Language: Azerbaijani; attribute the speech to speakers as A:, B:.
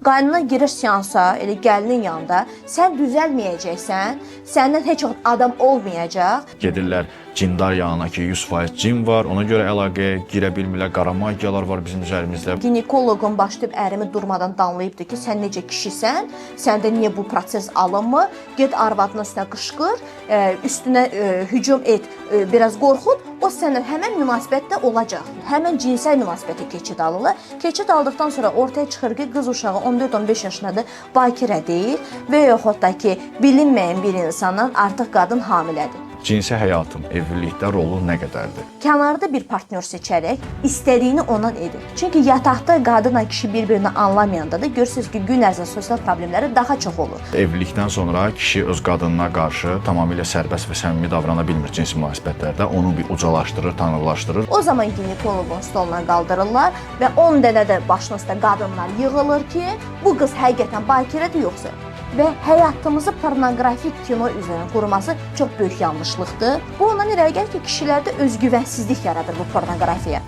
A: Qaynına girir seansa, elə gəlinin yanında, sən düzəlməyəcəksən, səndən heç adam olmayacaq.
B: Gedirlər cindar yanına ki, 100% cin var, ona görə əlaqəyə girə bilmirlər, qara magiyalar var bizim üzerimizdə.
A: Ginekoloqun başlayıb ərimi durmadan danlayıbdır ki, sən necə kişisən, səndə niyə bu proses alınmır, get arvadının üstünə qışqır, üstünə hücum et, biraz qorxud, o sənin həmən münasibətdə olacaq. Həmən cinsel münasibətə keçid alırlar. Keçid aldıqdan sonra ortaya çıxır ki, qız uşağı 14-15 yaşındadır, bakirə deyil və yaxud da ki, bilinməyən bir insandan artıq qadın hamilədir.
B: Cinsi həyatım, evlilikdə rolu nə qədərdir?
A: Kənarda bir partnyor seçərək istədiyini ondan edir. Çünki yataqda qadınla kişi bir-birini anlamayanda da görürsünüz ki, gün ərzində sosial problemləri daha çox olur.
B: Evlilikdən sonra kişi öz qadınına qarşı tamamilə sərbəst və səmimi davrana bilmir cinsi münasibətlərdə. Onu bir ucalaşdırır, tanrılaşdırır.
A: O zaman ginekoloqun stoluna qaldırırlar və 10 dənə də başının üstə qadınlar yığılır ki, bu qız həqiqətən bakirədir yoxsa? Və həyatımızı pornoqrafik kino üzrə qurması çox böyük yanlışlıqdır. Bu ondan irəli gəlir ki, kişilərdə özgüvənsizlik yaradır bu pornoqrafiya.